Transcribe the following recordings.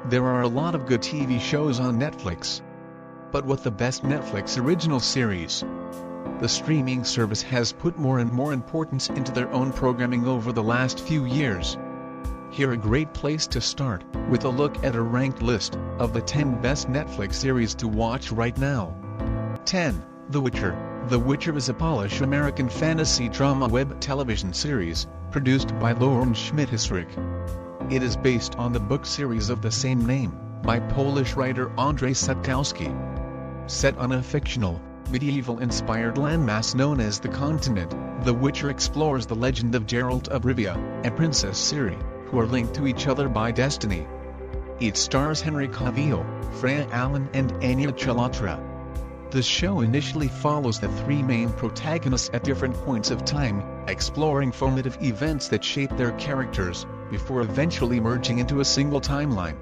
There are a lot of good TV shows on Netflix. But what the best Netflix original series? The streaming service has put more and more importance into their own programming over the last few years. Here a great place to start, with a look at a ranked list of the 10 best Netflix series to watch right now. 10. The Witcher. The Witcher is a Polish-American fantasy drama web television series, produced by Lauren Schmidt-Hissrich. It is based on the book series of the same name, by Polish writer Andrzej Sapkowski. Set on a fictional, medieval-inspired landmass known as the Continent, The Witcher explores the legend of Geralt of Rivia and Princess Ciri, who are linked to each other by destiny. It stars Henry Cavill, Freya Allan and Anya Chalotra. The show initially follows the three main protagonists at different points of time, exploring formative events that shape their characters, before eventually merging into a single timeline.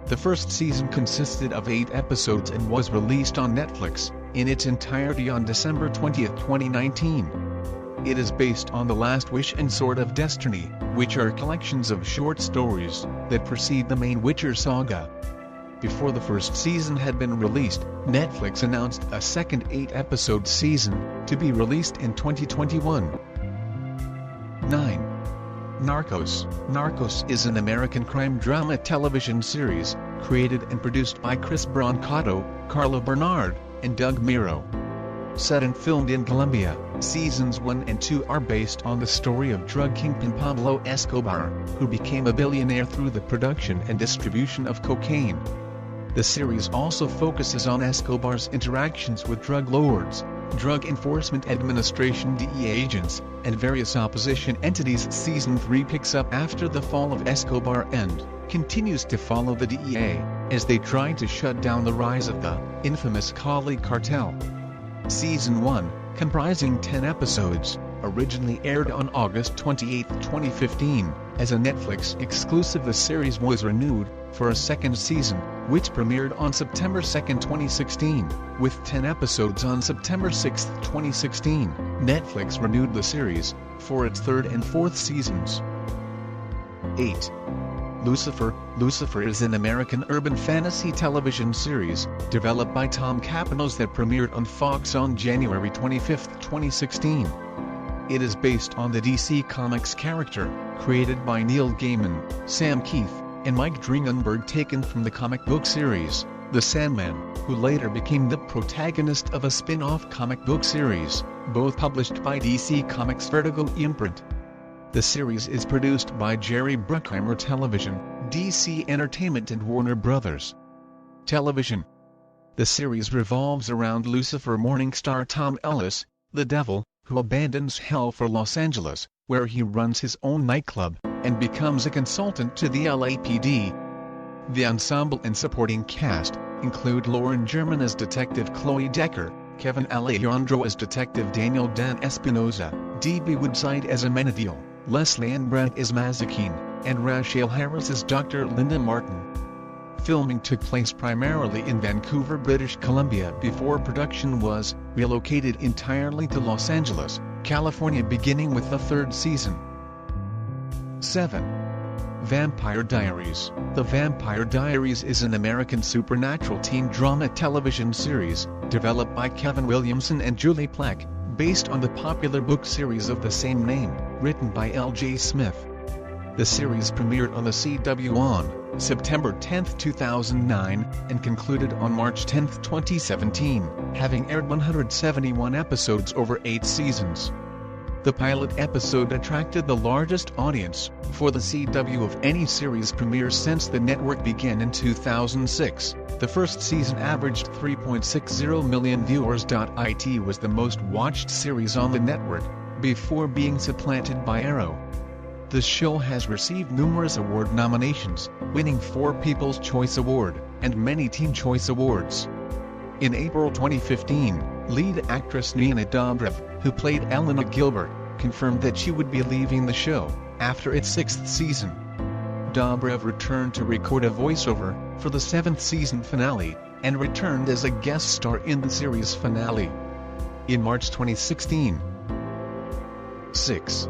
The first season consisted of 8 episodes and was released on Netflix, in its entirety on December 20, 2019. It is based on The Last Wish and Sword of Destiny, which are collections of short stories that precede the main Witcher saga. Before the first season had been released, Netflix announced a second 8-episode season, to be released in 2021. 9. Narcos. Narcos is an American crime drama television series, created and produced by Chris Brancato, Carla Bernard, and Doug Miro. Set and filmed in Colombia, seasons 1 and 2 are based on the story of drug kingpin Pablo Escobar, who became a billionaire through the production and distribution of cocaine. The series also focuses on Escobar's interactions with drug lords, Drug Enforcement Administration (DEA) agents, and various opposition entities. Season 3 picks up after the fall of Escobar and continues to follow the DEA, as they try to shut down the rise of the infamous Cali cartel. Season 1, comprising 10 episodes, originally aired on August 28, 2015, as a Netflix exclusive. The series was renewed for a second season, which premiered on September 2, 2016, with 10 episodes on September 6, 2016. Netflix renewed the series for its third and fourth seasons. 8. Lucifer. Lucifer is an American urban fantasy television series, developed by Tom Capanos that premiered on Fox on January 25, 2016. It is based on the DC Comics character, created by Neil Gaiman, Sam Keith, and Mike Dringenberg, taken from the comic book series, The Sandman, who later became the protagonist of a spin-off comic book series, both published by DC Comics' Vertigo imprint. The series is produced by Jerry Bruckheimer Television, DC Entertainment and Warner Brothers Television. The series revolves around Lucifer Morningstar Tom Ellis, the devil, who abandons hell for Los Angeles, where he runs his own nightclub, and becomes a consultant to the LAPD. The ensemble and supporting cast include Lauren German as Detective Chloe Decker, Kevin Alejandro as Detective Daniel Dan Espinoza, D.B. Woodside as Amenadiel, Leslie Ann Brandt as Mazikeen, and Rachel Harris as Dr. Linda Martin. Filming took place primarily in Vancouver, British Columbia before production was relocated entirely to Los Angeles, California, beginning with the third season. 7. Vampire Diaries. The Vampire Diaries is an American supernatural teen drama television series, developed by Kevin Williamson and Julie Plec, based on the popular book series of the same name, written by L.J. Smith. The series premiered on the CW on September 10, 2009, and concluded on March 10, 2017, having aired 171 episodes over 8 seasons. The pilot episode attracted the largest audience for the CW of any series premiere since the network began in 2006. The first season averaged 3.60 million viewers. It was the most watched series on the network, before being supplanted by Arrow. The show has received numerous award nominations, winning 4 People's Choice Award and many Teen Choice Awards. In April 2015, lead actress Nina Dobrev, who played Elena Gilbert, confirmed that she would be leaving the show after its 6th season. Dobrev returned to record a voiceover for the 7th season finale, and returned as a guest star in the series finale in March 2016. 6.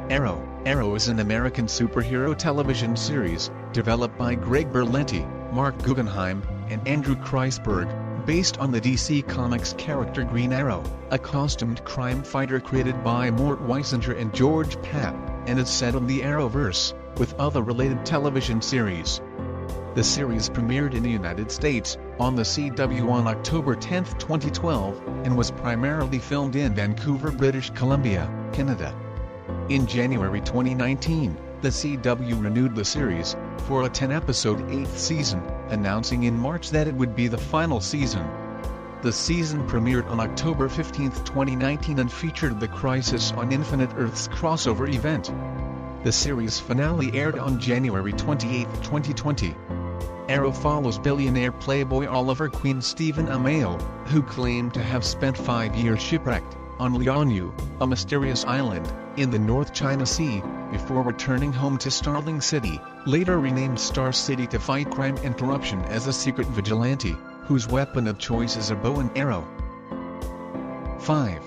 Arrow. Arrow is an American superhero television series, developed by Greg Berlanti, Mark Guggenheim, and Andrew Kreisberg, based on the DC Comics character Green Arrow, a costumed crime fighter created by Mort Weisinger and George Papp, and is set in the Arrowverse, with other related television series. The series premiered in the United States, on the CW on October 10, 2012, and was primarily filmed in Vancouver, British Columbia, Canada. In January 2019, the CW renewed the series, for a 10-episode 8th season, announcing in March that it would be the final season. The season premiered on October 15, 2019 and featured the Crisis on Infinite Earths crossover event. The series finale aired on January 28, 2020. Arrow follows billionaire playboy Oliver Queen Stephen Amell, who claimed to have spent 5 years shipwrecked on Liaoning, a mysterious island in the North China Sea, before returning home to Starling City, later renamed Star City, to fight crime and corruption as a secret vigilante, whose weapon of choice is a bow and arrow. 5.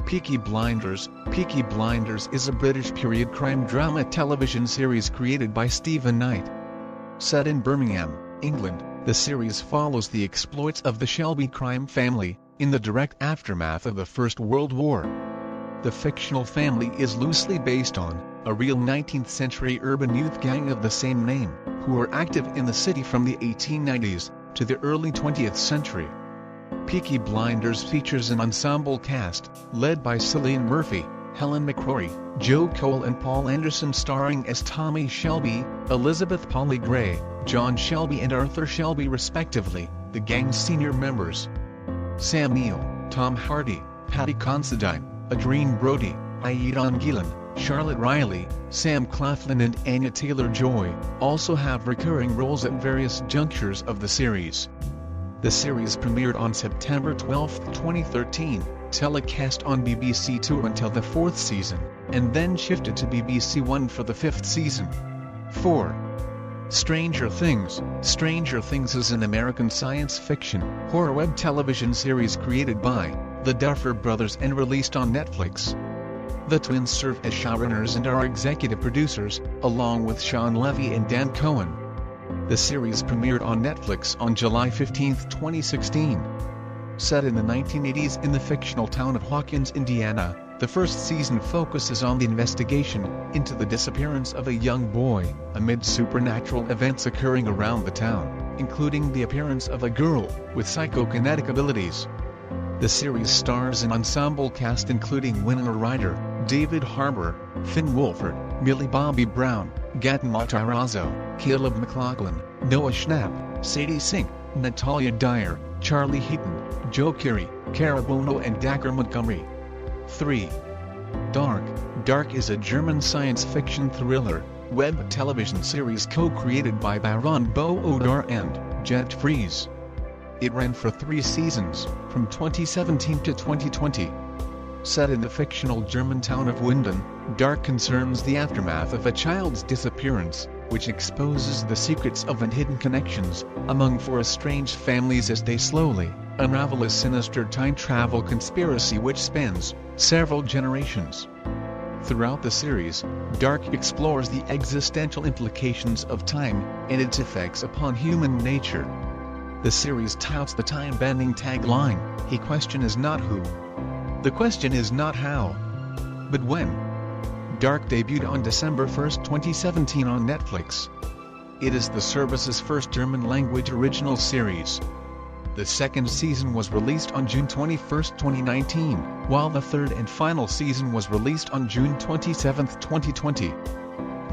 Peaky Blinders. Peaky Blinders is a British period crime drama television series created by Stephen Knight. Set in Birmingham, England, the series follows the exploits of the Shelby crime family, in the direct aftermath of the First World War. The fictional family is loosely based on a real 19th-century urban youth gang of the same name, who were active in the city from the 1890s to the early 20th century. Peaky Blinders features an ensemble cast, led by Cillian Murphy, Helen McCrory, Joe Cole and Paul Anderson, starring as Tommy Shelby, Elizabeth Polly Gray, John Shelby and Arthur Shelby respectively, the gang's senior members. Sam Neill, Tom Hardy, Paddy Considine, Adrien Brody, Aidan Gillen, Charlotte Riley, Sam Claflin and Anya Taylor-Joy also have recurring roles at various junctures of the series. The series premiered on September 12, 2013, telecast on BBC Two until the 4th season, and then shifted to BBC One for the 5th season. 4. Stranger Things. Stranger Things is an American science fiction, horror web television series created by the Duffer Brothers and released on Netflix. The twins serve as showrunners and are executive producers, along with Sean Levy and Dan Cohen. The series premiered on Netflix on July 15, 2016. Set in the 1980s in the fictional town of Hawkins, Indiana, the first season focuses on the investigation into the disappearance of a young boy, amid supernatural events occurring around the town, including the appearance of a girl with psychokinetic abilities. The series stars an ensemble cast including Winona Ryder, David Harbour, Finn Wolford, Millie Bobby Brown, Gaten Matarazzo, Caleb McLaughlin, Noah Schnapp, Sadie Sink, Natalia Dyer, Charlie Heaton, Joe Keery, Cara Bono and Dacker Montgomery. 3. Dark. Dark is a German science fiction thriller, web television series co-created by Baron Boatload and Jet Fries. It ran for 3 seasons, from 2017 to 2020. Set in the fictional German town of Winden, Dark concerns the aftermath of a child's disappearance, which exposes the secrets of and hidden connections among 4 estranged families as they slowly unravel a sinister time travel conspiracy which spans several generations. Throughout the series, Dark explores the existential implications of time and its effects upon human nature. The series touts the time-bending tagline, "The question is not who. The question is not how. But when." Dark debuted on December 1, 2017 on Netflix. It is the service's first German-language original series. The 2nd season was released on June 21, 2019, while the 3rd and final season was released on June 27, 2020.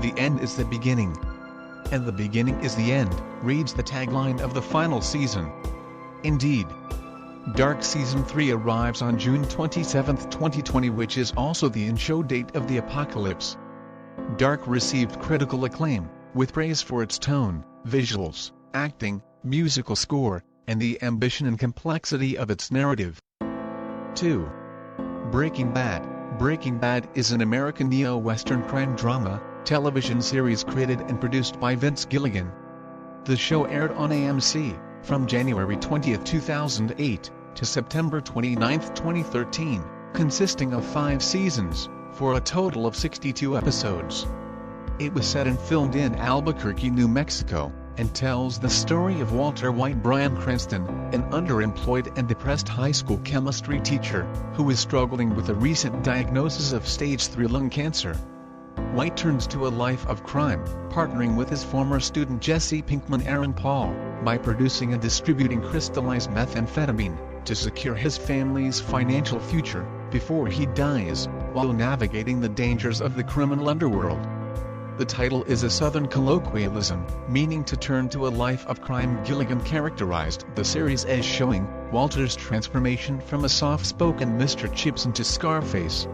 "The end is the beginning. And the beginning is the end," reads the tagline of the final season. Indeed. Dark Season 3 arrives on June 27, 2020, which is also the in-show date of the apocalypse. Dark received critical acclaim, with praise for its tone, visuals, acting, musical score, and the ambition and complexity of its narrative. 2. Breaking Bad. Breaking Bad is an American neo-Western crime drama television series created and produced by Vince Gilligan. The show aired on AMC from January 20, 2008 to September 29, 2013, consisting of 5 seasons, for a total of 62 episodes. It was set and filmed in Albuquerque, New Mexico, and tells the story of Walter White Bryan Cranston, an underemployed and depressed high school chemistry teacher, who is struggling with a recent diagnosis of stage 3 lung cancer. White turns to a life of crime, partnering with his former student Jesse Pinkman Aaron Paul, by producing and distributing crystallized methamphetamine, to secure his family's financial future, before he dies, while navigating the dangers of the criminal underworld. The title is a Southern colloquialism, meaning to turn to a life of crime. Gilligan characterized the series as showing Walter's transformation from a soft-spoken Mr. Chips into Scarface.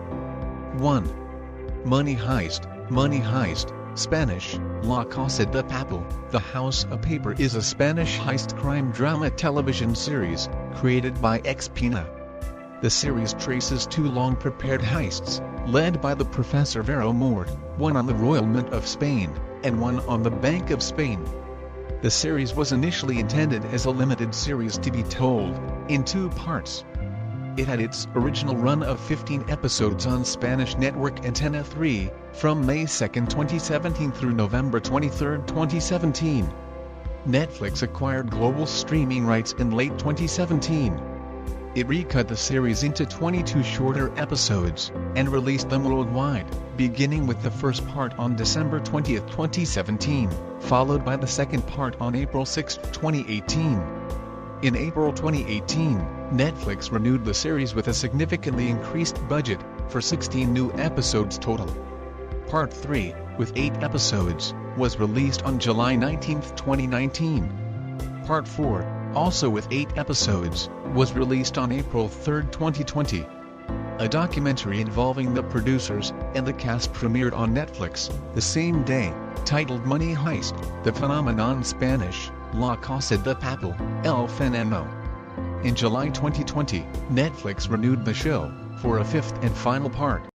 1. Money Heist. Money Heist, Spanish, La Casa de Papel, The House of Paper, is a Spanish heist crime drama television series, created by Expina. The series traces two long-prepared heists, led by the Professor Vero Mort, one on the Royal Mint of Spain, and one on the Bank of Spain. The series was initially intended as a limited series to be told in 2 parts. It had its original run of 15 episodes on Spanish network Antena 3, from May 2, 2017 through November 23, 2017. Netflix acquired global streaming rights in late 2017. It recut the series into 22 shorter episodes, and released them worldwide, beginning with the first part on December 20, 2017, followed by the second part on April 6, 2018. In April 2018, Netflix renewed the series with a significantly increased budget, for 16 new episodes total. Part 3, with 8 episodes, was released on July 19, 2019. Part 4, also with 8 episodes, was released on April 3, 2020. A documentary involving the producers and the cast premiered on Netflix the same day, titled Money Heist, The Phenomenon, Spanish, La Casa de Papel, El Fenómeno. In July 2020, Netflix renewed the show, for a 5th and final part.